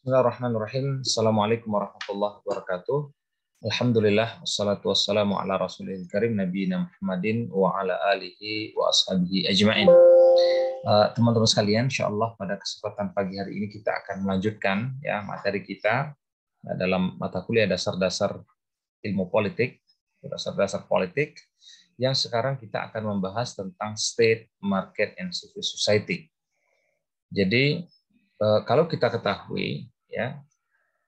Bismillahirrahmanirrahim. Assalamualaikum warahmatullahi wabarakatuh. Alhamdulillah, wassalatu wassalamu ala rasulil karim, nabiyina Muhammadin wa ala alihi wa ashabihi ajma'in. Teman-teman sekalian, insyaallah pada kesempatan pagi hari ini kita akan melanjutkan ya materi kita dalam mata kuliah dasar-dasar ilmu politik, dasar-dasar politik, yang sekarang kita akan membahas tentang state, market, and civil society. Jadi kalau kita ketahui ya,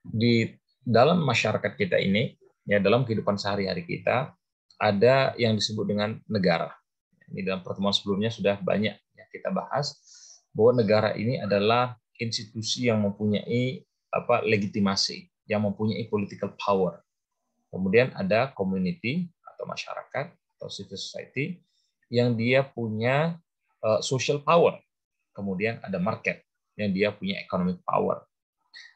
di dalam masyarakat kita ini ya, dalam kehidupan sehari-hari kita ada yang disebut dengan negara. Ini dalam pertemuan sebelumnya sudah banyak ya kita bahas bahwa negara ini adalah institusi yang mempunyai legitimasi, yang mempunyai political power. Kemudian ada community atau masyarakat atau civil society yang dia punya social power. Kemudian ada market yang dia punya economic power.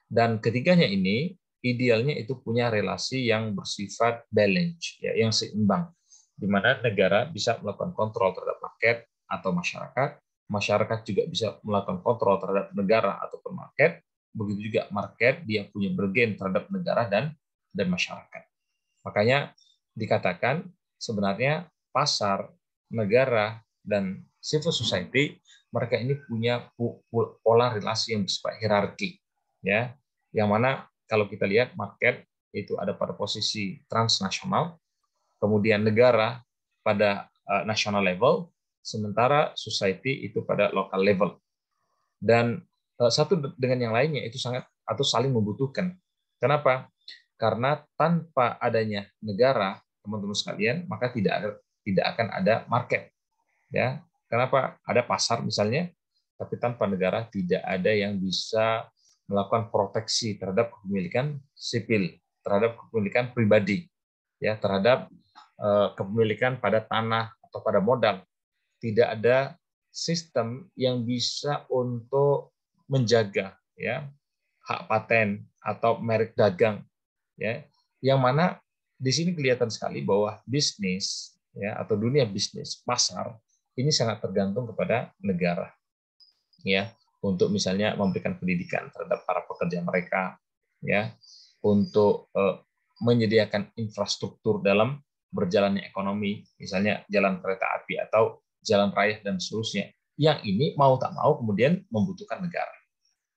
Dan ketiganya ini idealnya itu punya relasi yang bersifat balance, ya, yang seimbang, di mana negara bisa melakukan kontrol terhadap market atau masyarakat, masyarakat juga bisa melakukan kontrol terhadap negara ataupun market, begitu juga market dia punya bergen terhadap negara dan masyarakat. Makanya dikatakan sebenarnya pasar, negara, dan civil society mereka ini punya pola relasi yang bersifat hierarki, ya, yang mana kalau kita lihat market itu ada pada posisi transnasional, kemudian negara pada national level, sementara society itu pada local level, dan satu dengan yang lainnya itu sangat atau saling membutuhkan. Kenapa? Karena tanpa adanya negara, teman-teman sekalian, maka tidak akan ada market, ya. Kenapa? Ada pasar misalnya, tapi tanpa negara tidak ada yang bisa melakukan proteksi terhadap kepemilikan sipil, terhadap kepemilikan pribadi, ya, terhadap kepemilikan pada tanah atau pada modal. Tidak ada sistem yang bisa untuk menjaga ya hak paten atau merek dagang, ya, yang mana di sini kelihatan sekali bahwa bisnis ya atau dunia bisnis pasar ini sangat tergantung kepada negara, ya, untuk misalnya memberikan pendidikan terhadap para pekerja mereka, ya, untuk menyediakan infrastruktur dalam berjalannya ekonomi, misalnya jalan kereta api atau jalan raya dan seterusnya. Yang ini mau tak mau kemudian membutuhkan negara.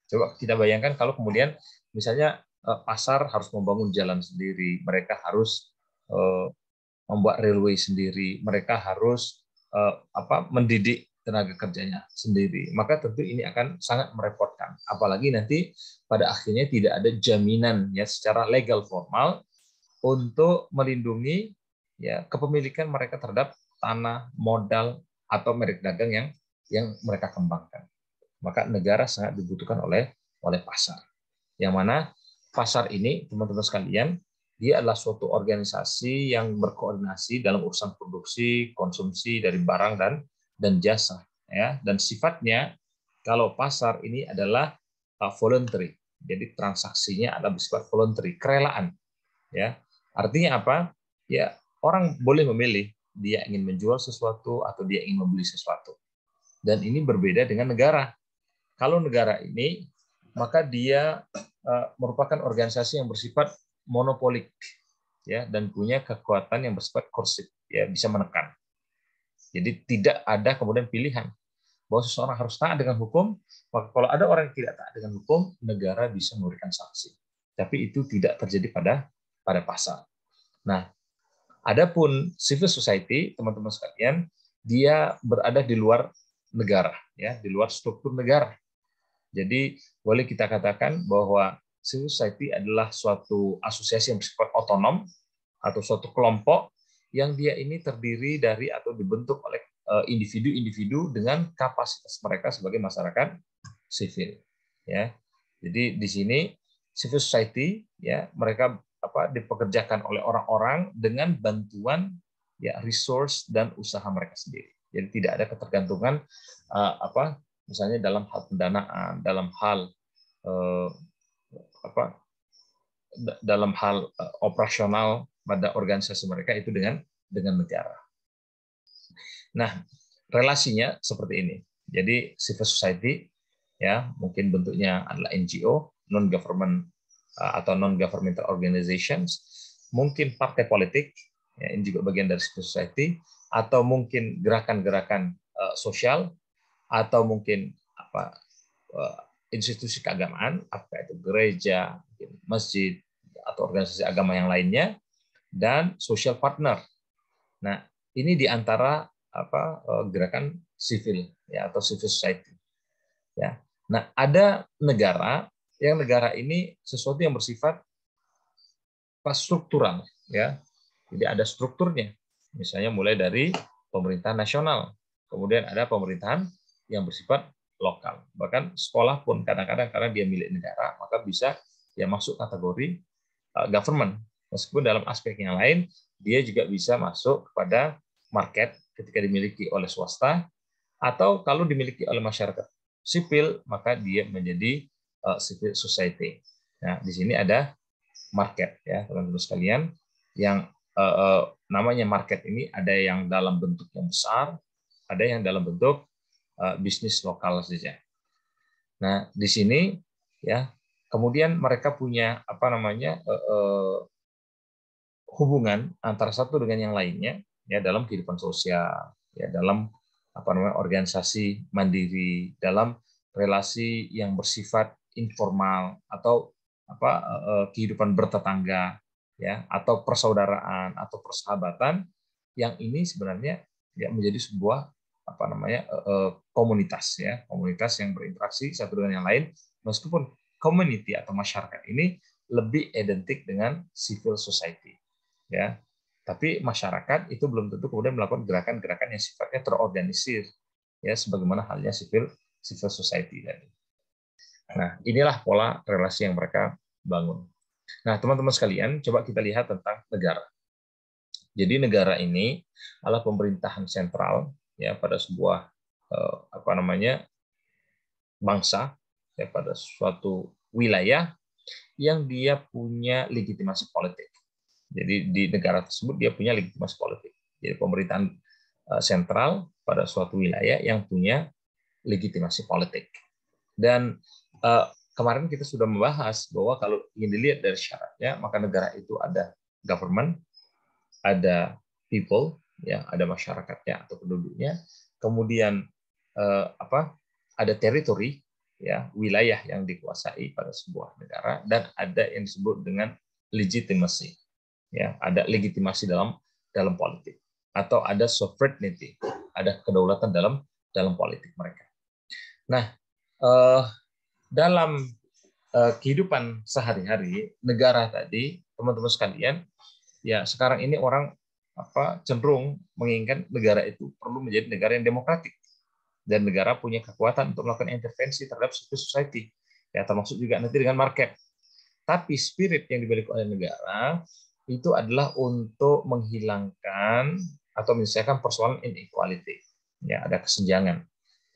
Coba kita bayangkan kalau kemudian misalnya pasar harus membangun jalan sendiri, mereka harus membuat railway sendiri, mereka harus mendidik tenaga kerjanya sendiri, maka tentu ini akan sangat merepotkan. Apalagi nanti pada akhirnya tidak ada jaminan ya secara legal formal untuk melindungi ya kepemilikan mereka terhadap tanah, modal atau merek dagang yang mereka kembangkan. Maka negara sangat dibutuhkan oleh pasar. Yang mana pasar ini, teman-teman sekalian, dia adalah suatu organisasi yang berkoordinasi dalam urusan produksi, konsumsi dari barang dan jasa, ya. Dan sifatnya kalau pasar ini adalah voluntary. Jadi transaksinya adalah bersifat voluntary, kerelaan, ya. Artinya apa? Ya, orang boleh memilih dia ingin menjual sesuatu atau dia ingin membeli sesuatu. Dan ini berbeda dengan negara. Kalau negara ini maka dia merupakan organisasi yang bersifat monopolik, ya, dan punya kekuatan yang bersifat korsif, ya, bisa menekan. Jadi tidak ada kemudian pilihan bahwa seseorang harus taat dengan hukum. Maka kalau ada orang yang tidak taat dengan hukum, negara bisa memberikan sanksi. Tapi itu tidak terjadi pada pasar. Nah, adapun civil society, teman-teman sekalian, dia berada di luar negara, ya, di luar struktur negara. Jadi boleh kita katakan bahwa civil society adalah suatu asosiasi yang bersifat otonom atau suatu kelompok yang dia ini terdiri dari atau dibentuk oleh individu-individu dengan kapasitas mereka sebagai masyarakat sivil, ya. Jadi di sini civil society ya mereka dipekerjakan oleh orang-orang dengan bantuan ya resource dan usaha mereka sendiri. Jadi tidak ada ketergantungan misalnya dalam hal pendanaan, dalam hal operasional pada organisasi mereka itu dengan negara. Nah, relasinya seperti ini. Jadi civil society ya mungkin bentuknya adalah NGO non-government atau non-governmental organizations, mungkin partai politik, ya, ini juga bagian dari civil society, atau mungkin gerakan-gerakan sosial, atau mungkin institusi keagamaan, apa itu gereja, masjid, atau organisasi agama yang lainnya, dan social partner. Nah, ini di antara gerakan sivil, ya, atau civil society. Ya. Nah, ada negara ini sesuatu yang bersifat struktural, ya. Jadi ada strukturnya. Misalnya mulai dari pemerintahan nasional, kemudian ada pemerintahan yang bersifat lokal. Bahkan sekolah pun kadang-kadang karena dia milik negara, maka bisa dia masuk kategori government. Meskipun dalam aspek yang lain, dia juga bisa masuk kepada market ketika dimiliki oleh swasta, atau kalau dimiliki oleh masyarakat sipil, maka dia menjadi civil society. Nah, di sini ada market, ya teman-teman sekalian, yang namanya market ini ada yang dalam bentuk yang besar, ada yang dalam bentuk bisnis lokal saja. Nah, di sini ya kemudian mereka punya hubungan antara satu dengan yang lainnya, ya, dalam kehidupan sosial, ya, dalam organisasi mandiri, dalam relasi yang bersifat informal atau kehidupan bertetangga, ya, atau persaudaraan atau persahabatan, yang ini sebenarnya ya menjadi sebuah komunitas, ya, komunitas yang berinteraksi satu dengan yang lain, meskipun community atau masyarakat ini lebih identik dengan civil society, ya. Tapi masyarakat itu belum tentu kemudian melakukan gerakan-gerakan yang sifatnya terorganisir, ya, sebagaimana halnya civil society tadi. Nah, inilah pola relasi yang mereka bangun. Nah, teman-teman sekalian, coba kita lihat tentang negara. Jadi negara ini adalah pemerintahan sentral, ya, pada sebuah bangsa, ya, pada suatu wilayah yang dia punya legitimasi politik. Jadi di negara tersebut dia punya legitimasi politik. Jadi pemerintahan sentral pada suatu wilayah yang punya legitimasi politik. Dan kemarin kita sudah membahas bahwa kalau ingin dilihat dari syaratnya, maka negara itu ada government, ada people, ya, ada masyarakatnya atau penduduknya, kemudian ada teritori, ya, wilayah yang dikuasai pada sebuah negara, dan ada yang disebut dengan legitimacy, ya, ada legitimasi dalam politik, atau ada sovereignty, ada kedaulatan dalam politik mereka. Nah, dalam kehidupan sehari-hari negara tadi, teman-teman sekalian, ya, sekarang ini orang cenderung menginginkan negara itu perlu menjadi negara yang demokratik, dan negara punya kekuatan untuk melakukan intervensi terhadap civil society, ya, termasuk juga nanti dengan market. Tapi spirit yang dimiliki oleh negara itu adalah untuk menghilangkan atau menyelesaikan persoalan inequality, ya, ada kesenjangan,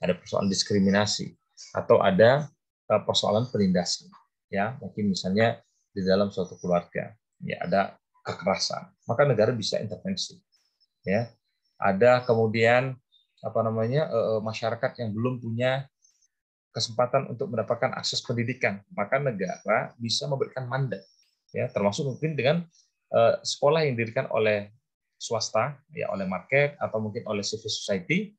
ada persoalan diskriminasi, atau ada persoalan penindasan, ya, mungkin misalnya di dalam suatu keluarga, ya, ada kekerasan, maka negara bisa intervensi, ya. Ada kemudian masyarakat yang belum punya kesempatan untuk mendapatkan akses pendidikan, maka negara bisa memberikan mandat, ya, termasuk mungkin dengan sekolah yang didirikan oleh swasta, ya, oleh market atau mungkin oleh civil society,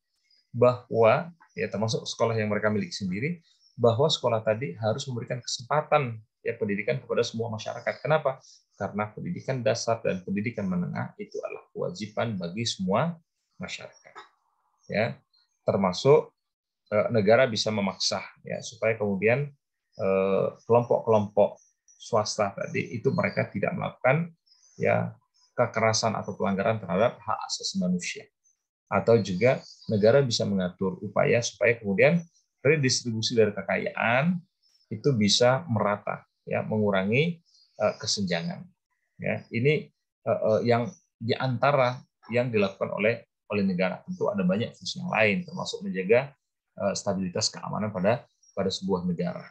bahwa, ya, termasuk sekolah yang mereka miliki sendiri, bahwa sekolah tadi harus memberikan kesempatan, ya, pendidikan kepada semua masyarakat. Kenapa? Karena pendidikan dasar dan pendidikan menengah itu adalah kewajiban bagi semua masyarakat, ya, termasuk negara bisa memaksa, ya, supaya kemudian kelompok-kelompok swasta tadi itu mereka tidak melakukan, ya, kekerasan atau pelanggaran terhadap hak asasi manusia. Atau juga negara bisa mengatur upaya supaya kemudian redistribusi dari kekayaan itu bisa merata, ya, mengurangi kesenjangan, ya. Ini yang diantara yang dilakukan oleh negara. Tentu ada banyak fungsi yang lain, termasuk menjaga stabilitas keamanan pada sebuah negara.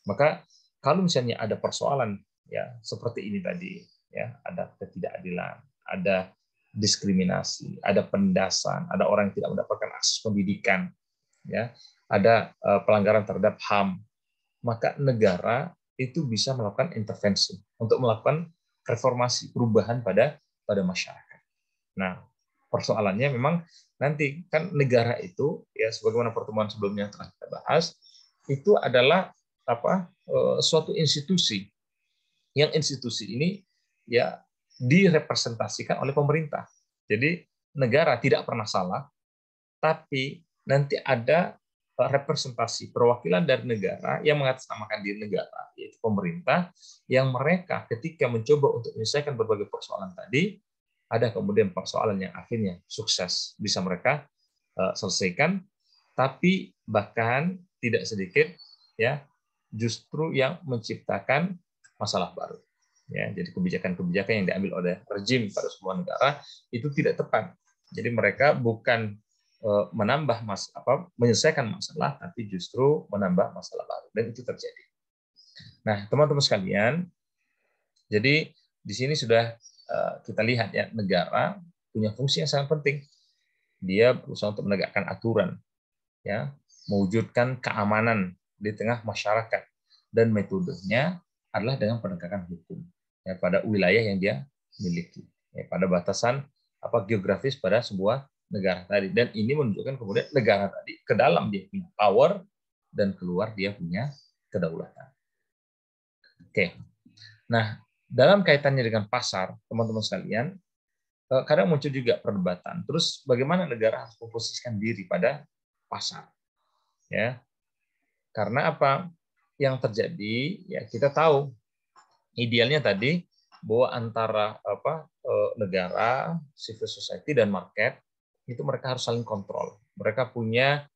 Maka kalau misalnya ada persoalan, ya, seperti ini tadi, ya, ada ketidakadilan, ada diskriminasi, ada penindasan, ada orang yang tidak mendapatkan akses pendidikan, ya, ada pelanggaran terhadap HAM, maka negara itu bisa melakukan intervensi untuk melakukan reformasi, perubahan pada masyarakat. Nah, persoalannya memang nanti kan negara itu ya sebagaimana pertemuan sebelumnya telah kita bahas, itu adalah suatu institusi yang institusi ini ya direpresentasikan oleh pemerintah. Jadi negara tidak pernah salah, tapi nanti ada representasi perwakilan dari negara yang mengatasnamakan diri negara, yaitu pemerintah, yang mereka ketika mencoba untuk menyelesaikan berbagai persoalan tadi, ada kemudian persoalan yang akhirnya sukses bisa mereka selesaikan, tapi bahkan tidak sedikit ya justru yang menciptakan masalah baru. Ya, jadi kebijakan-kebijakan yang diambil oleh rejim pada sebuah negara itu tidak tepat. Jadi mereka bukan menambah menyelesaikan masalah, tapi justru menambah masalah baru, dan itu terjadi. Nah, teman-teman sekalian, jadi di sini sudah kita lihat ya negara punya fungsi yang sangat penting. Dia berusaha untuk menegakkan aturan, ya, mewujudkan keamanan di tengah masyarakat, dan metodenya adalah dengan penegakan hukum ya pada wilayah yang dia miliki, ya, pada batasan geografis pada sebuah negara tadi, dan ini menunjukkan kemudian negara tadi ke dalam dia punya power dan keluar dia punya kedaulatan. Oke, nah dalam kaitannya dengan pasar, teman-teman sekalian, kadang muncul juga perdebatan. Terus bagaimana negara harus memposisikan diri pada pasar? Ya, karena apa yang terjadi? Ya kita tahu idealnya tadi bahwa antara negara, civil society dan market itu mereka harus saling kontrol. Mereka punya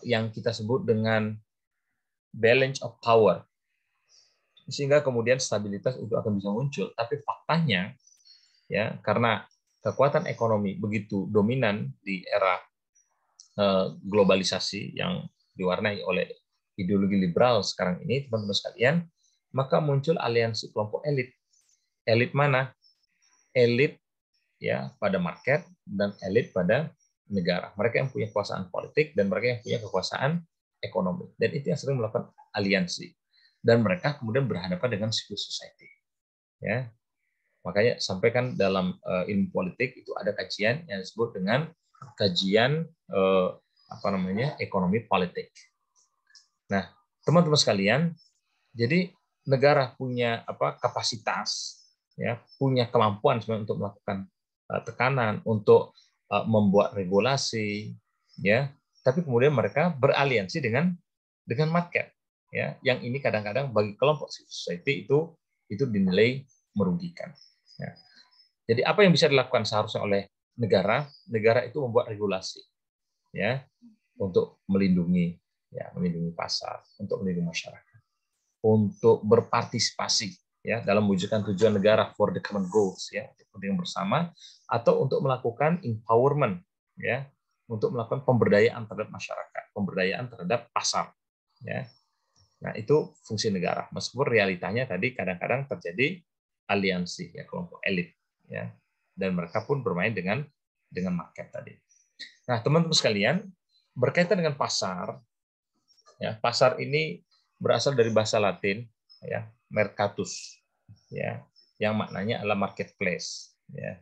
yang kita sebut dengan balance of power, sehingga kemudian stabilitas itu akan bisa muncul. Tapi faktanya ya karena kekuatan ekonomi begitu dominan di era globalisasi yang diwarnai oleh ideologi liberal sekarang ini, teman-teman sekalian, maka muncul aliansi kelompok elit. Elit mana? Elit ya pada market dan elit pada negara. Mereka yang punya kekuasaan politik dan mereka yang punya kekuasaan ekonomi. Dan itu yang sering melakukan aliansi. Dan mereka kemudian berhadapan dengan civil society. Ya, makanya sampaikan dalam ilmu politik itu ada kajian yang disebut dengan kajian ekonomi politik. Nah, teman-teman sekalian, jadi negara punya kapasitas, ya, punya kemampuan sebenarnya untuk melakukan tekanan, untuk membuat regulasi, ya. Tapi kemudian mereka beraliansi dengan market, ya. Yang ini kadang-kadang bagi kelompok civil society itu dinilai merugikan. Ya. Jadi apa yang bisa dilakukan seharusnya oleh negara? Negara itu membuat regulasi, ya, untuk melindungi pasar, untuk melindungi masyarakat, untuk berpartisipasi ya dalam mewujudkan tujuan negara for the common goals, ya, untuk kepentingan bersama, atau untuk melakukan empowerment, ya, untuk melakukan pemberdayaan terhadap masyarakat, pemberdayaan terhadap pasar, ya. Nah, itu fungsi negara. Meskipun realitanya tadi kadang-kadang terjadi aliansi ya kelompok elit, ya, dan mereka pun bermain dengan market tadi. Nah, teman-teman sekalian, berkaitan dengan pasar, ya, pasar ini berasal dari bahasa Latin, ya, mercatus, ya, yang maknanya adalah marketplace, ya.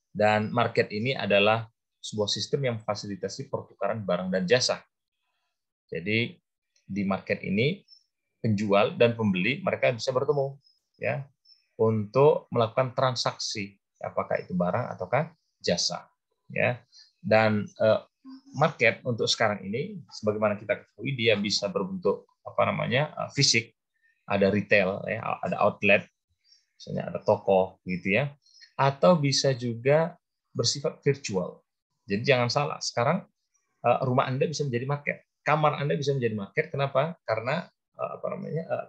Dan market ini adalah sebuah sistem yang memfasilitasi pertukaran barang dan jasa. Jadi di market ini penjual dan pembeli mereka bisa bertemu, ya, untuk melakukan transaksi, apakah itu barang ataukah jasa, ya. Dan market untuk sekarang ini, sebagaimana kita ketahui, dia bisa berbentuk fisik, ada retail, ya, ada outlet, misalnya ada toko, gitu ya, atau bisa juga bersifat virtual. Jadi jangan salah, sekarang rumah Anda bisa menjadi market, kamar Anda bisa menjadi market. Kenapa? Karena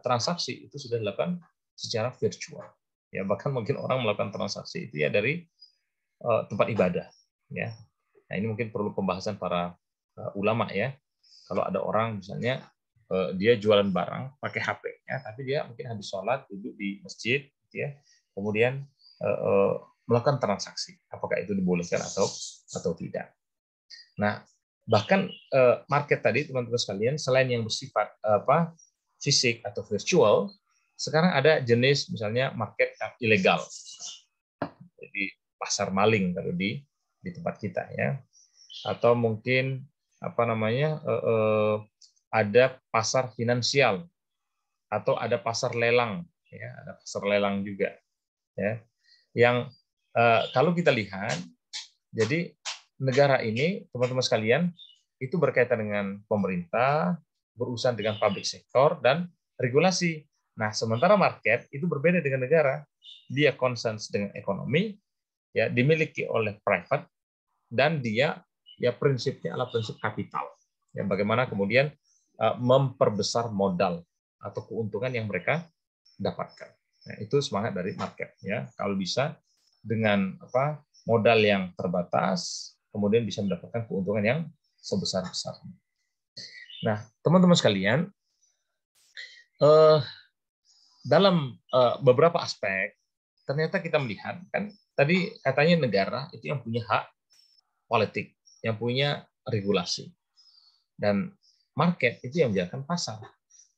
transaksi itu sudah dilakukan secara virtual. Ya, bahkan mungkin orang melakukan transaksi itu ya dari tempat ibadah, ya. Nah, ini mungkin perlu pembahasan para ulama, ya. Kalau ada orang misalnya dia jualan barang pakai HP-nya, tapi dia mungkin habis sholat duduk di masjid, gitu ya, kemudian melakukan transaksi, apakah itu dibolehkan atau tidak. Nah, bahkan market tadi, teman-teman sekalian, selain yang bersifat fisik atau virtual, sekarang ada jenis misalnya market yang ilegal. Jadi pasar maling kalau di tempat kita ya. Atau mungkin apa namanya ada pasar finansial atau ada pasar lelang ya, ada pasar lelang juga ya. Yang kalau kita lihat, jadi negara ini teman-teman sekalian itu berkaitan dengan pemerintah, berurusan dengan public sektor dan regulasi. Nah, sementara market itu berbeda dengan negara. Dia concern dengan ekonomi, ya dimiliki oleh private, dan dia ya prinsipnya adalah prinsip kapital. Ya, bagaimana kemudian memperbesar modal atau keuntungan yang mereka dapatkan. Nah, itu semangat dari market ya. Kalau bisa dengan modal yang terbatas, kemudian bisa mendapatkan keuntungan yang sebesar-besarnya. Nah, teman-teman sekalian, dalam beberapa aspek ternyata kita melihat kan tadi katanya negara itu yang punya hak politik, yang punya regulasi, dan market itu yang menjalankan pasar.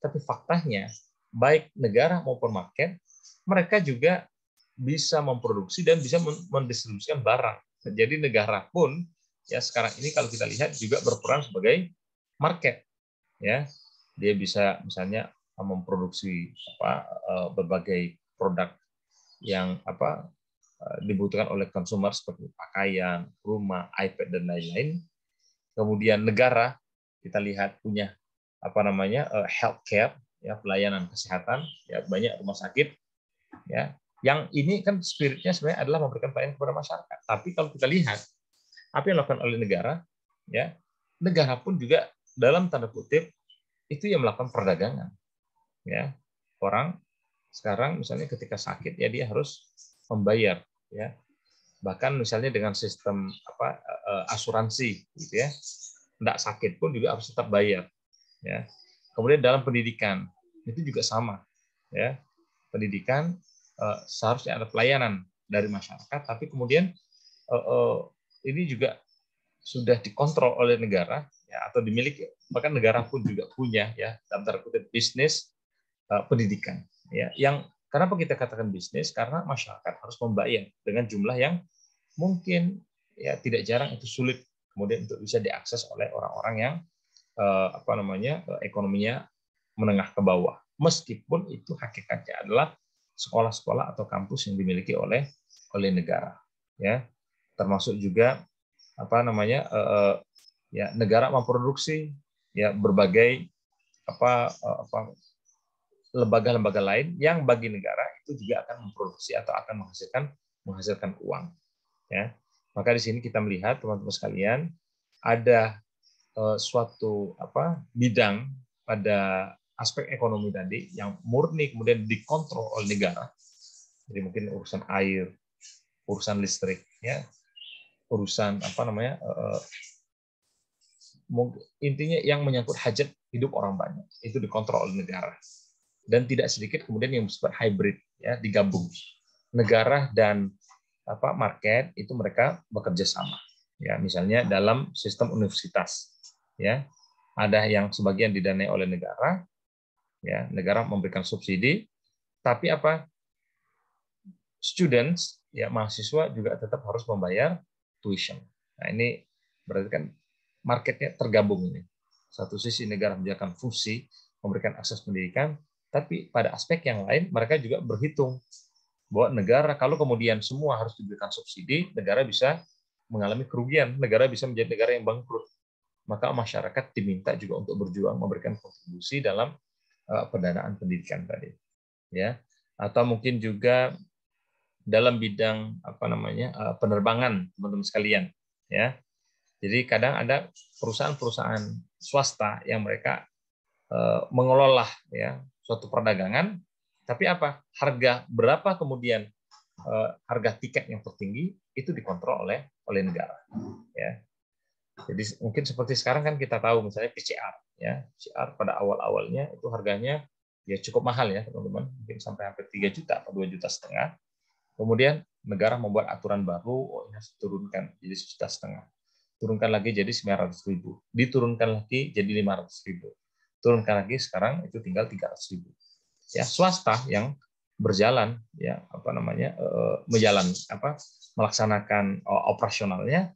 Tapi faktanya baik negara maupun market, mereka juga bisa memproduksi dan bisa mendistribusikan barang. Jadi negara pun ya sekarang ini kalau kita lihat juga berperan sebagai market, ya dia bisa misalnya memproduksi berbagai produk yang dibutuhkan oleh konsumer seperti pakaian, rumah, iPad dan lain-lain. Kemudian negara kita lihat punya healthcare ya, pelayanan kesehatan ya, banyak rumah sakit ya, yang ini kan spiritnya sebenarnya adalah memberikan pelayanan kepada masyarakat. Tapi kalau kita lihat apa yang dilakukan oleh negara ya, negara pun juga dalam tanda kutip itu yang melakukan perdagangan ya. Orang sekarang misalnya ketika sakit ya dia harus membayar ya, bahkan misalnya dengan sistem asuransi gitu ya, tidak sakit pun juga harus tetap bayar ya. Kemudian dalam pendidikan itu juga sama ya, pendidikan seharusnya ada pelayanan dari masyarakat, tapi kemudian ini juga sudah dikontrol oleh negara ya, atau dimiliki, bahkan negara pun juga punya ya dalam tanda kutip bisnis pendidikan ya. Yang kenapa kita katakan bisnis, karena masyarakat harus membayar dengan jumlah yang mungkin ya tidak jarang itu sulit kemudian untuk bisa diakses oleh orang-orang yang ekonominya menengah ke bawah, meskipun itu hakikatnya adalah sekolah-sekolah atau kampus yang dimiliki oleh negara ya. Termasuk juga ya negara memproduksi ya berbagai lembaga-lembaga lain yang bagi negara itu juga akan memproduksi atau akan menghasilkan uang ya. Maka di sini kita melihat teman-teman sekalian ada suatu bidang pada aspek ekonomi tadi yang murni kemudian dikontrol oleh negara. Jadi mungkin urusan air, urusan listrik ya, urusan intinya yang menyangkut hajat hidup orang banyak itu dikontrol oleh negara. Dan tidak sedikit kemudian yang bersifat hybrid ya, digabung negara dan market itu mereka bekerja sama ya. Misalnya dalam sistem universitas ya, ada yang sebagian didanai oleh negara ya, negara memberikan subsidi, tapi students ya, mahasiswa juga tetap harus membayar tuition. Nah, ini berarti kan marketnya tergabung ini. Satu sisi negara menjalankan fungsi memberikan akses pendidikan, tapi pada aspek yang lain mereka juga berhitung bahwa negara kalau kemudian semua harus diberikan subsidi, negara bisa mengalami kerugian, negara bisa menjadi negara yang bangkrut. Maka masyarakat diminta juga untuk berjuang memberikan kontribusi dalam pendanaan pendidikan tadi. Ya. Atau mungkin juga dalam bidang penerbangan, teman-teman sekalian, ya. Jadi kadang ada perusahaan-perusahaan swasta yang mereka mengelola ya suatu perdagangan, tapi harga berapa kemudian harga tiket yang tertinggi itu dikontrol oleh negara ya. Jadi mungkin seperti sekarang kan kita tahu misalnya PCR ya, PCR pada awal-awalnya itu harganya ya cukup mahal ya teman-teman, mungkin sampai hampir 3 juta atau 2,5 juta. Kemudian negara membuat aturan baru, ini harus diturunkan jadi 1,5 juta, turunkan lagi jadi 900.000, diturunkan lagi jadi 500.000. turunkan lagi sekarang itu tinggal 300.000. Ya, swasta yang berjalan ya melaksanakan operasionalnya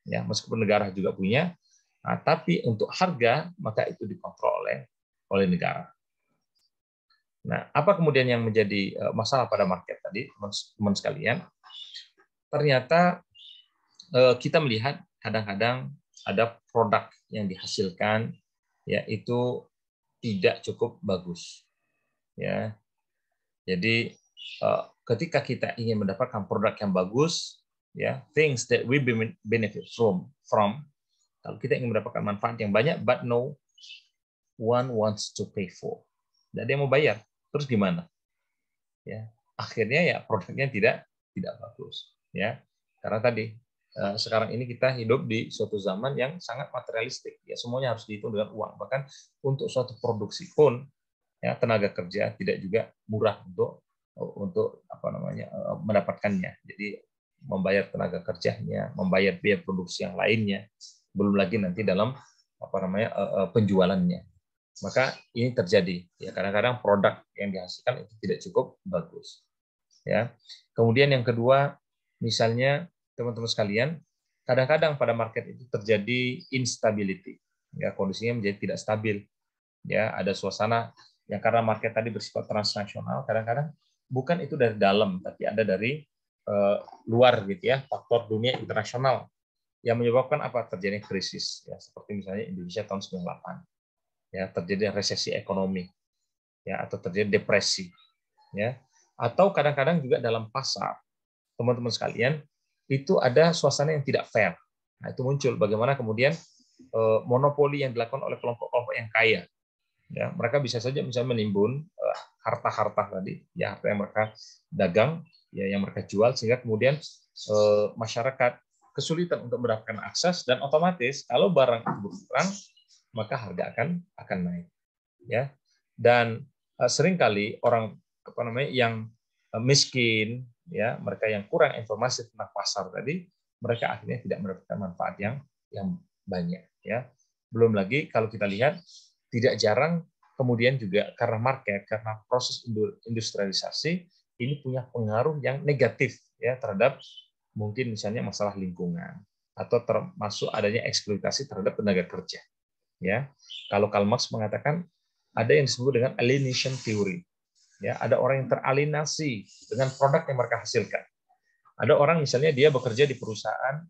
ya meskipun negara juga punya, nah, tapi untuk harga maka itu dikontrol oleh negara. Nah, apa kemudian yang menjadi masalah pada market tadi, teman-teman sekalian? Ternyata kita melihat kadang-kadang ada produk yang dihasilkan yaitu tidak cukup bagus. Ya, jadi ketika kita ingin mendapatkan produk yang bagus, ya, things that we benefit from, kalau kita ingin mendapatkan manfaat yang banyak, but no one wants to pay for, tidak ada yang mau bayar, terus gimana? Ya, akhirnya ya produknya tidak bagus, ya, karena tadi sekarang ini kita hidup di suatu zaman yang sangat materialistik, ya semuanya harus dihitung dengan uang, bahkan untuk suatu produksi pun ya tenaga kerja tidak juga murah untuk mendapatkannya. Jadi membayar tenaga kerjanya, membayar biaya produksi yang lainnya, belum lagi nanti dalam penjualannya. Maka ini terjadi ya, kadang-kadang produk yang dihasilkan itu tidak cukup bagus. Ya. Kemudian yang kedua, misalnya teman-teman sekalian, kadang-kadang pada market itu terjadi instability. Ya, kondisinya menjadi tidak stabil. Ya, ada suasana yang karena market tadi bersifat transnasional, kadang-kadang bukan itu dari dalam, tapi ada dari luar gitu ya, faktor dunia internasional yang menyebabkan apa? Terjadinya krisis ya, seperti misalnya Indonesia tahun 98. Ya, terjadi resesi ekonomi. Ya, atau terjadi depresi. Ya. Atau kadang-kadang juga dalam pasar, teman-teman sekalian, itu ada suasana yang tidak fair. Nah, itu muncul bagaimana kemudian monopoli yang dilakukan oleh kelompok-kelompok yang kaya. Ya, mereka bisa saja misalnya menimbun harta-harta tadi, ya harta yang mereka dagang, ya yang mereka jual, sehingga kemudian masyarakat kesulitan untuk mendapatkan akses, dan otomatis kalau barang itu berkurang, maka harga akan naik. Ya, dan seringkali orang yang miskin, ya mereka yang kurang informasi tentang pasar tadi, mereka akhirnya tidak mendapatkan manfaat yang banyak. Ya, belum lagi kalau kita lihat, tidak jarang kemudian juga karena market, karena proses industrialisasi ini punya pengaruh yang negatif ya terhadap mungkin misalnya masalah lingkungan atau termasuk adanya eksploitasi terhadap tenaga kerja. Ya, kalau Karl Marx mengatakan ada yang disebut dengan alienation theory. Ya, ada orang yang teralienasi dengan produk yang mereka hasilkan. Ada orang misalnya dia bekerja di perusahaan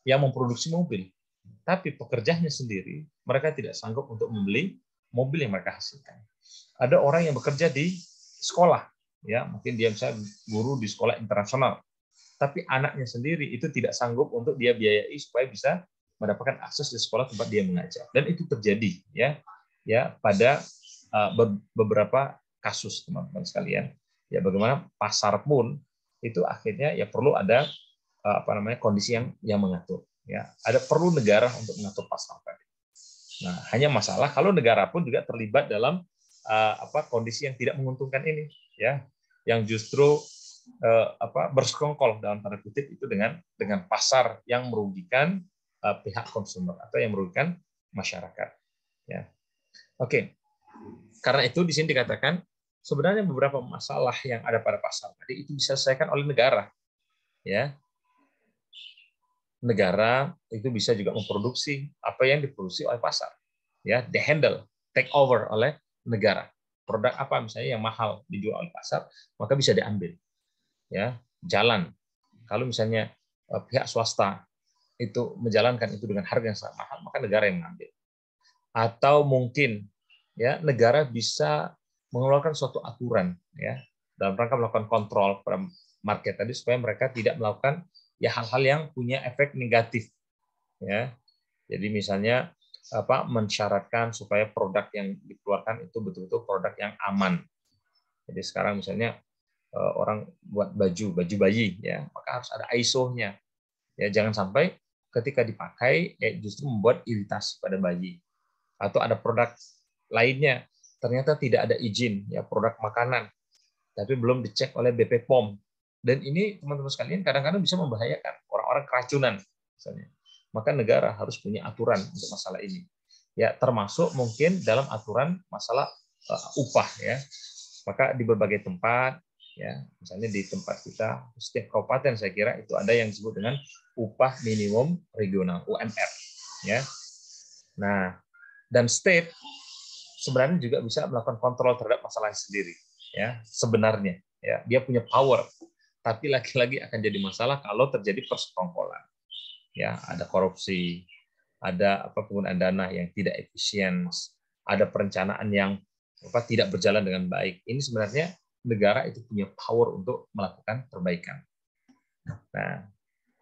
yang memproduksi mobil, tapi pekerjanya sendiri mereka tidak sanggup untuk membeli mobil yang mereka hasilkan. Ada orang yang bekerja di sekolah, ya mungkin dia misalnya guru di sekolah internasional, tapi anaknya sendiri itu tidak sanggup untuk dia biayai supaya bisa mendapatkan akses di sekolah tempat dia mengajar. Dan itu terjadi ya pada beberapa kasus, teman-teman sekalian. Ya bagaimana pasar pun itu akhirnya ya perlu ada kondisi yang mengatur. Ya, ada perlu negara untuk mengatur pasar tadi. Nah, hanya masalah kalau negara pun juga terlibat dalam kondisi yang tidak menguntungkan ini, ya, yang justru bersekongkol dalam tanda kutip itu dengan pasar yang merugikan pihak konsumer atau yang merugikan masyarakat. Ya, oke. Karena itu di sini dikatakan sebenarnya beberapa masalah yang ada pada pasar tadi itu bisa diselesaikan oleh negara. Ya, negara itu bisa juga memproduksi apa yang diproduksi oleh pasar. Ya, handle, take over oleh negara. Produk apa misalnya yang mahal dijual oleh pasar, maka bisa diambil. Ya, jalan. Kalau misalnya pihak swasta itu menjalankan itu dengan harga yang sangat mahal, maka negara yang mengambil. Atau mungkin ya negara bisa mengeluarkan suatu aturan ya dalam rangka melakukan kontrol pada market tadi supaya mereka tidak melakukan ya hal-hal yang punya efek negatif ya. Jadi misalnya mensyaratkan supaya produk yang dikeluarkan itu betul-betul produk yang aman. Jadi sekarang misalnya orang buat baju bayi ya, maka harus ada ISO-nya. Ya jangan sampai ketika dipakai justru membuat iritasi pada bayi. Atau ada produk lainnya ternyata tidak ada izin ya, produk makanan tapi belum dicek oleh BP POM. Dan ini teman-teman sekalian kadang-kadang bisa membahayakan orang-orang keracunan misalnya. Maka negara harus punya aturan untuk masalah ini. Ya, termasuk mungkin dalam aturan masalah upah ya. Maka di berbagai tempat ya, misalnya di tempat kita setiap kabupaten saya kira itu ada yang disebut dengan upah minimum regional UMR ya. Nah, dan state sebenarnya juga bisa melakukan kontrol terhadap masalahnya sendiri ya sebenarnya ya, dia punya power, tapi lagi-lagi akan jadi masalah kalau terjadi persekongkolan ya, ada korupsi, ada penggunaan dana yang tidak efisien, ada perencanaan yang tidak berjalan dengan baik. Ini sebenarnya negara itu punya power untuk melakukan perbaikan.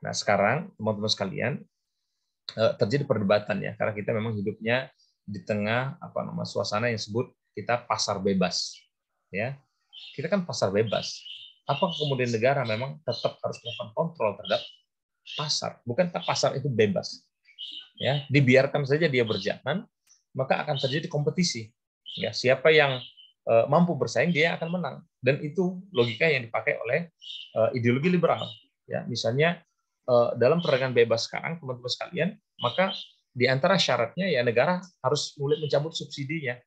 Nah sekarang teman-teman sekalian, terjadi perdebatan ya, karena kita memang hidupnya di tengah suasana yang disebut kita pasar bebas ya. Kita kan pasar bebas. Apakah kemudian negara memang tetap harus melakukan kontrol terhadap pasar? Bukankah pasar itu bebas? Ya, dibiarkan saja dia berjalan, maka akan terjadi kompetisi. Ya, siapa yang mampu bersaing dia akan menang. Dan itu logika yang dipakai oleh ideologi liberal. Ya, misalnya dalam perdagangan bebas sekarang, teman-teman sekalian, maka di antara syaratnya ya negara harus mulai mencabut subsidinya.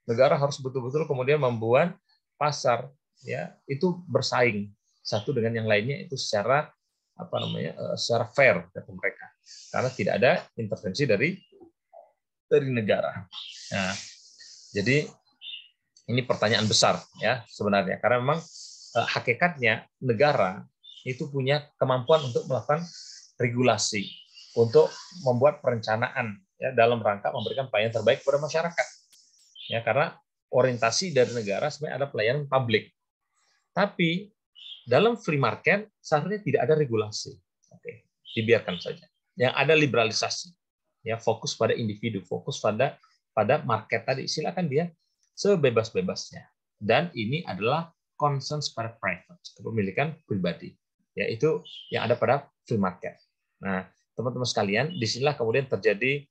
Negara harus betul-betul kemudian membuat pasar ya itu bersaing satu dengan yang lainnya itu secara secara fair kata mereka, karena tidak ada intervensi dari negara. Nah, jadi ini pertanyaan besar ya sebenarnya, karena memang hakikatnya negara itu punya kemampuan untuk melakukan regulasi, untuk membuat perencanaan ya dalam rangka memberikan pelayanan terbaik kepada masyarakat. Ya, karena orientasi dari negara sebenarnya ada pelayanan publik. Tapi dalam free market seharusnya tidak ada regulasi. Oke, dibiarkan saja. Yang ada liberalisasi. Ya, fokus pada individu, fokus pada market tadi. Silakan dia sebebas-bebasnya. Dan ini adalah concern pada private, kepemilikan pribadi. Yaitu yang ada pada free market. Nah, teman-teman sekalian, disinilah kemudian terjadi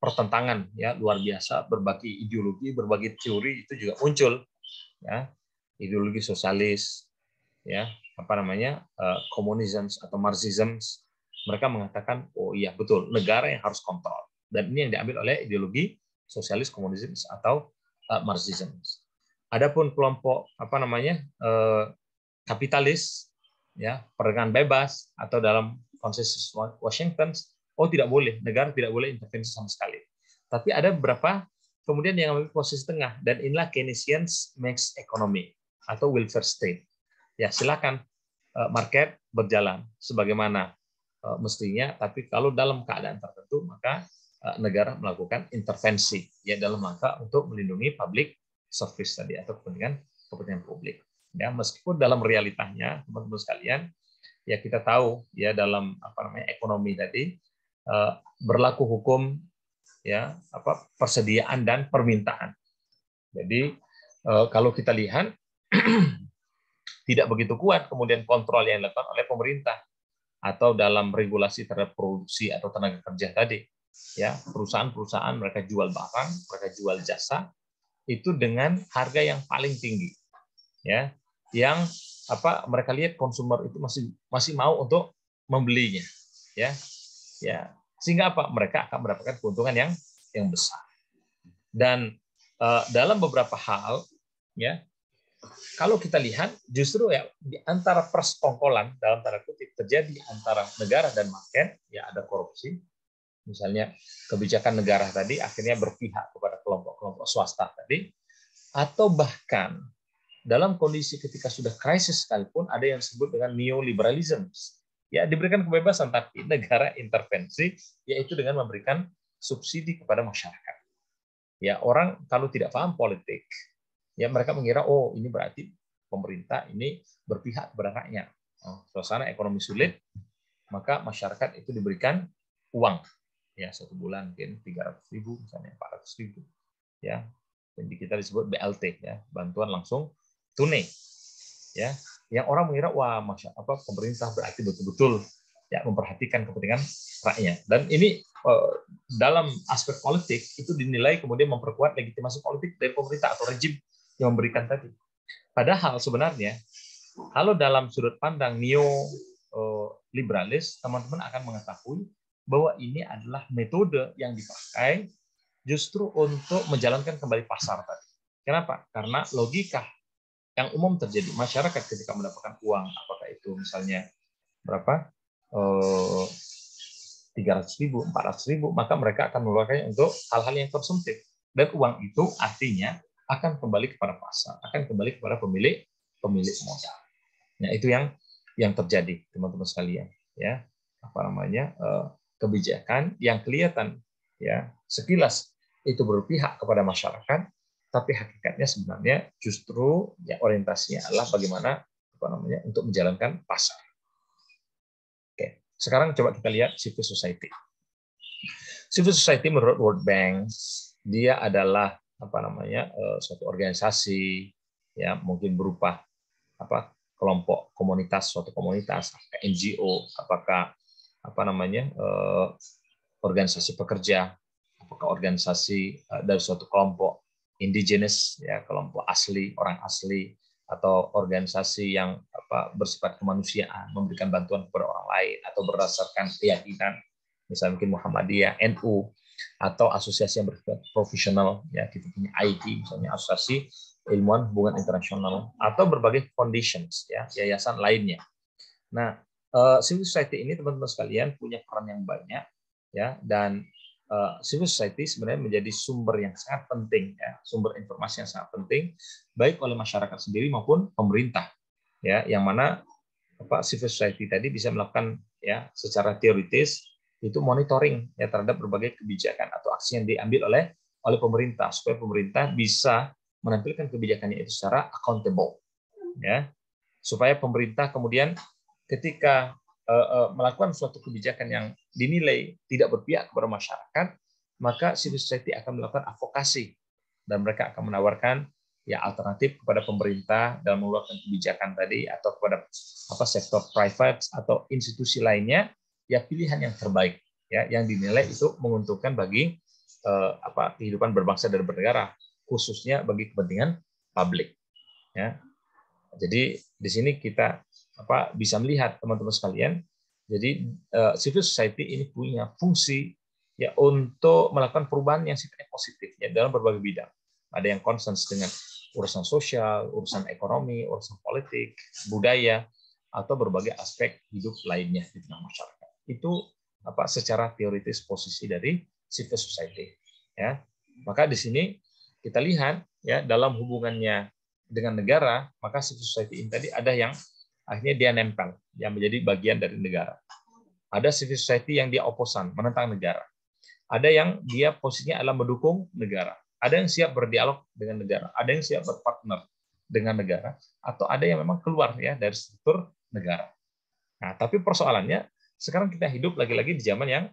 pertentangan ya luar biasa, berbagai ideologi, berbagai teori itu juga muncul ya, ideologi sosialis ya, komunisme atau marxisme. Mereka mengatakan oh iya betul negara yang harus kontrol, dan ini yang diambil oleh ideologi sosialis, komunisme atau marxisme. Adapun kelompok kapitalis ya, perdagangan bebas atau dalam konsensus Washington, oh tidak boleh, negara tidak boleh intervensi sama sekali. Tapi ada beberapa kemudian yang memiliki posisi tengah, dan inilah Keynesian mixed economy atau welfare state. Ya silakan market berjalan sebagaimana mestinya, tapi kalau dalam keadaan tertentu maka negara melakukan intervensi ya dalam rangka untuk melindungi public service tadi atau kepentingan publik. Ya, meskipun dalam realitanya teman-teman sekalian ya kita tahu ya dalam ekonomi tadi berlaku hukum ya persediaan dan permintaan. Jadi kalau kita lihat tidak begitu kuat kemudian kontrol yang dilakukan oleh pemerintah atau dalam regulasi terhadap produksi atau tenaga kerja tadi. Ya, perusahaan-perusahaan mereka jual barang, mereka jual jasa itu dengan harga yang paling tinggi. Ya, yang mereka lihat konsumer itu masih mau untuk membelinya. Ya. Sehingga mereka akan mendapatkan keuntungan yang besar. Dan dalam beberapa hal ya, kalau kita lihat justru ya di antara persekongkolan dalam tanda kutip terjadi antara negara dan market, ya ada korupsi. Misalnya kebijakan negara tadi akhirnya berpihak kepada kelompok-kelompok swasta tadi, atau bahkan dalam kondisi ketika sudah krisis sekalipun ada yang disebut dengan neoliberalism. Ya diberikan kebebasan tapi negara intervensi, yaitu dengan memberikan subsidi kepada masyarakat. Ya orang kalau tidak paham politik, ya mereka mengira oh ini berarti pemerintah ini berpihak kepada rakyat. Suasana ekonomi sulit, maka masyarakat itu diberikan uang ya satu bulan mungkin 300.000 misalnya 400.000 ya, dan kita disebut BLT ya, bantuan langsung tunai ya, yang orang mengira wah pemerintah berarti betul-betul ya memperhatikan kepentingan rakyat. Dan ini dalam aspek politik itu dinilai kemudian memperkuat legitimasi politik dari pemerintah atau rejim yang memberikan tadi. Padahal sebenarnya kalau dalam sudut pandang neo liberalis, teman-teman akan mengetahui bahwa ini adalah metode yang dipakai justru untuk menjalankan kembali pasar tadi. Kenapa? Karena logika yang umum terjadi masyarakat ketika mendapatkan uang, apakah itu misalnya berapa 300.000, 400.000, maka mereka akan mengeluarkannya untuk hal-hal yang konsumtif. Dan uang itu artinya akan kembali kepada pasar, akan kembali kepada pemilik modal. Nah, itu yang terjadi, teman-teman sekalian. Ya, apa namanya kebijakan yang kelihatan ya sekilas itu berpihak kepada masyarakat, tapi hakikatnya sebenarnya justru ya orientasinya adalah bagaimana apa namanya untuk menjalankan pasar. Oke, sekarang coba kita lihat civil society. Civil society menurut World Bank dia adalah apa namanya suatu organisasi ya mungkin berupa apa kelompok komunitas, suatu komunitas, NGO, apakah apa namanya organisasi pekerja, apakah organisasi dari suatu kelompok indigenous ya kelompok asli, orang asli, atau organisasi yang apa bersifat kemanusiaan, memberikan bantuan kepada orang lain atau berdasarkan keyakinan, misalnya mungkin Muhammadiyah, NU, atau asosiasi yang bersifat profesional ya kita punya IT misalnya asosiasi ilmuwan hubungan internasional atau berbagai foundations ya yayasan lainnya. Nah, civil society ini teman-teman sekalian punya peran yang banyak ya dan civil society sebenarnya menjadi sumber yang sangat penting ya, sumber informasi yang sangat penting baik oleh masyarakat sendiri maupun pemerintah ya yang mana apa civil society tadi bisa melakukan ya secara teoritis itu monitoring ya terhadap berbagai kebijakan atau aksi yang diambil oleh pemerintah supaya pemerintah bisa menampilkan kebijakannya itu secara accountable ya supaya pemerintah kemudian ketika melakukan suatu kebijakan yang dinilai tidak berpihak kepada masyarakat maka civil society akan melakukan advokasi dan mereka akan menawarkan ya alternatif kepada pemerintah dalam mengeluarkan kebijakan tadi atau kepada apa sektor private atau institusi lainnya ya pilihan yang terbaik ya yang dinilai itu menguntungkan bagi apa kehidupan berbangsa dan bernegara khususnya bagi kepentingan publik ya. Jadi di sini kita apa bisa melihat teman-teman sekalian jadi civil society ini punya fungsi ya untuk melakukan perubahan yang sifatnya positif ya dalam berbagai bidang. Ada yang concern dengan urusan sosial, urusan ekonomi, urusan politik, budaya atau berbagai aspek hidup lainnya di tengah masyarakat. Itu apa secara teoritis posisi dari civil society ya. Maka di sini kita lihat ya dalam hubungannya dengan negara, maka civil society ini tadi ada yang akhirnya dia nempel, yang menjadi bagian dari negara. Ada civil society yang dia oposan, menentang negara. Ada yang dia posisinya adalah mendukung negara. Ada yang siap berdialog dengan negara. Ada yang siap berpartner dengan negara. Atau ada yang memang keluar ya dari struktur negara. Nah, tapi persoalannya sekarang kita hidup lagi-lagi di zaman yang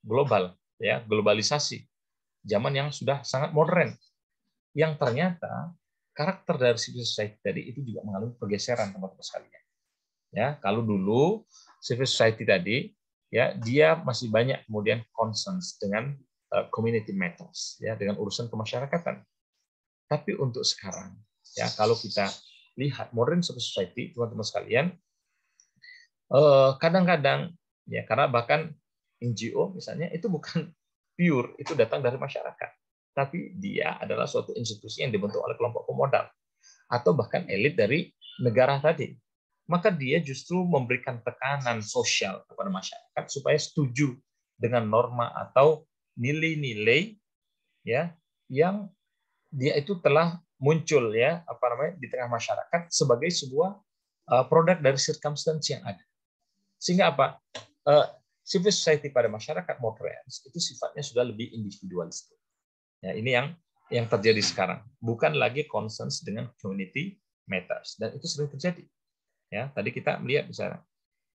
global, ya globalisasi. Zaman yang sudah sangat modern. Yang ternyata karakter dari civil society tadi itu juga mengalami pergeseran teman-teman sekalian. Ya, kalau dulu civil society tadi ya dia masih banyak kemudian concerns dengan community matters ya dengan urusan kemasyarakatan. Tapi untuk sekarang ya kalau kita lihat modern civil society teman-teman sekalian kadang-kadang ya karena bahkan NGO misalnya itu bukan pure itu datang dari masyarakat tapi dia adalah suatu institusi yang dibentuk oleh kelompok pemodal atau bahkan elit dari negara tadi. Maka dia justru memberikan tekanan sosial kepada masyarakat supaya setuju dengan norma atau nilai-nilai ya yang dia itu telah muncul ya apa namanya di tengah masyarakat sebagai sebuah produk dari circumstance yang ada. Sehingga apa? Civil society pada masyarakat modern itu sifatnya sudah lebih individualistik. Ya, ini yang terjadi sekarang, bukan lagi concerns dengan community matters dan itu sering terjadi. Ya, tadi kita melihat misalnya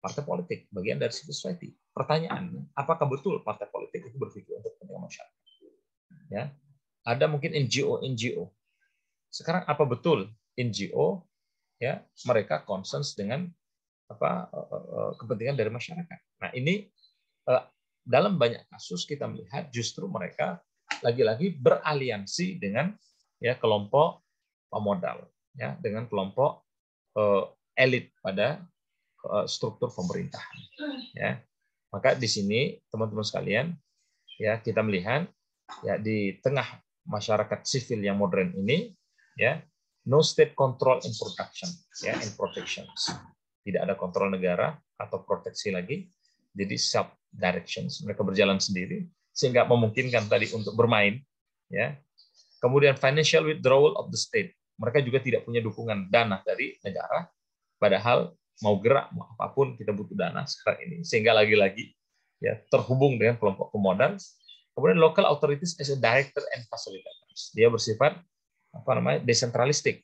partai politik bagian dari civil society. Pertanyaan, apakah betul partai politik itu berpikir untuk kepentingan masyarakat? Ya, ada mungkin NGO. Sekarang apa betul NGO ya mereka concerns dengan apa kepentingan dari masyarakat? Nah, ini dalam banyak kasus kita melihat justru mereka lagi-lagi beraliansi dengan ya kelompok pemodal ya dengan kelompok elit pada struktur pemerintahan ya Maka di sini teman-teman sekalian, ya kita melihat ya di tengah masyarakat sipil yang modern ini, ya no state control in production, ya in protections. Tidak ada kontrol negara atau proteksi lagi, jadi self directions, mereka berjalan sendiri sehingga memungkinkan tadi untuk bermain, ya. Kemudian financial withdrawal of the state, mereka juga tidak punya dukungan dana dari negara, padahal mau gerak mau apapun kita butuh dana sekarang ini, sehingga lagi-lagi ya terhubung dengan kelompok pemodal. Kemudian local authorities as a director and facilitators, dia bersifat apa namanya desentralistik,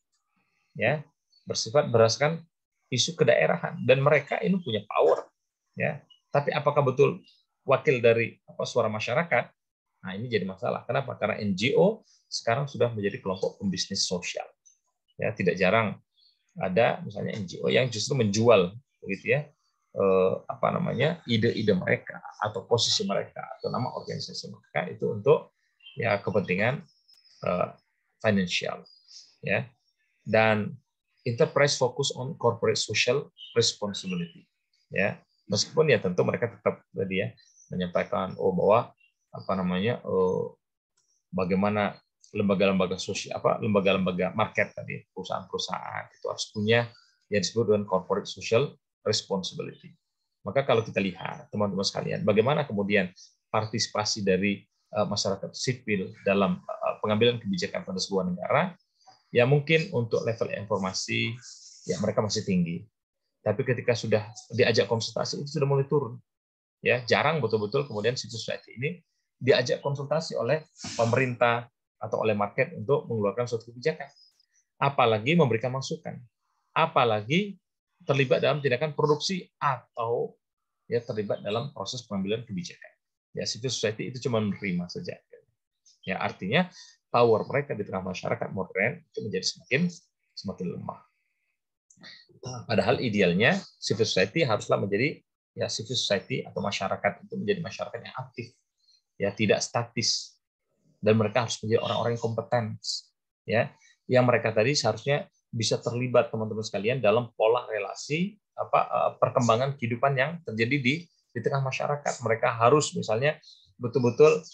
ya bersifat berdasarkan isu kedaerahan, dan mereka ini punya power, ya. Tapi apakah betul wakil dari suara masyarakat? Nah ini jadi masalah. Kenapa? Karena NGO sekarang sudah menjadi kelompok pembisnis sosial. Ya tidak jarang ada misalnya NGO yang justru menjual, begitu ya, apa namanya ide-ide mereka atau posisi mereka atau nama organisasi mereka itu untuk ya kepentingan financial, ya. Dan enterprise focus on corporate social responsibility, ya. Meskipun ya tentu mereka tetap tadi ya menyampaikan bahwa apa namanya bagaimana lembaga-lembaga sosial, lembaga-lembaga market tadi, perusahaan-perusahaan itu harus punya yang disebut dengan corporate social responsibility. Maka kalau kita lihat teman-teman sekalian, bagaimana kemudian partisipasi dari masyarakat sipil dalam pengambilan kebijakan pada sebuah negara, ya mungkin untuk level informasi ya mereka masih tinggi. Tapi ketika sudah diajak konsultasi itu sudah mulai turun. Ya, jarang betul-betul kemudian civil society ini diajak konsultasi oleh pemerintah atau oleh market untuk mengeluarkan suatu kebijakan. Apalagi memberikan masukan. Apalagi terlibat dalam tindakan produksi atau ya terlibat dalam proses pengambilan kebijakan. Ya, civil society itu cuma menerima saja. Ya, artinya power mereka di tengah masyarakat modern itu menjadi semakin lemah. Padahal idealnya civil society haruslah menjadi ya civil society atau masyarakat itu menjadi masyarakat yang aktif, ya tidak statis, dan mereka harus menjadi orang-orang yang kompeten, ya yang mereka tadi seharusnya bisa terlibat teman-teman sekalian dalam pola relasi perkembangan kehidupan yang terjadi di tengah masyarakat. Mereka harus misalnya betul-betul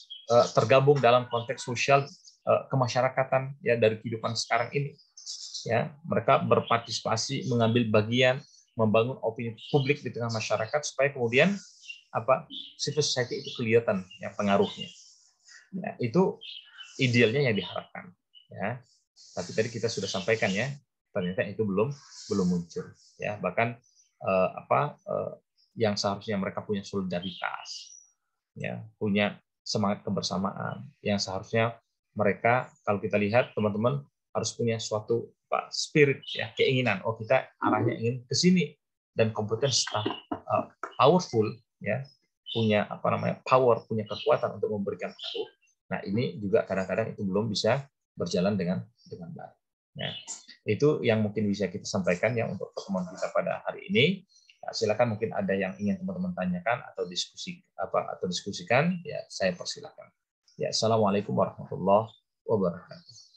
tergabung dalam konteks sosial kemasyarakatan ya dari kehidupan sekarang ini. Ya, mereka berpartisipasi, mengambil bagian, membangun opini publik di tengah masyarakat supaya kemudian civil society itu kelihatan ya pengaruhnya. Ya, itu idealnya yang diharapkan. Ya, tapi tadi kita sudah sampaikan ya, ternyata itu belum muncul. Ya, bahkan yang seharusnya mereka punya solidaritas, ya, punya semangat kebersamaan, yang seharusnya mereka kalau kita lihat teman-teman harus punya suatu spirit ya keinginan kita arahnya ingin ke sini, dan kompetens powerful ya punya power, punya kekuatan untuk memberikan pengaruh. Nah ini juga kadang-kadang itu belum bisa berjalan dengan baik. Nah itu yang mungkin bisa kita sampaikan ya untuk pertemuan kita pada hari ini. Nah, silakan mungkin ada yang ingin teman-teman tanyakan atau diskusikan ya saya persilakan. Ya, assalamualaikum warahmatullahi wabarakatuh.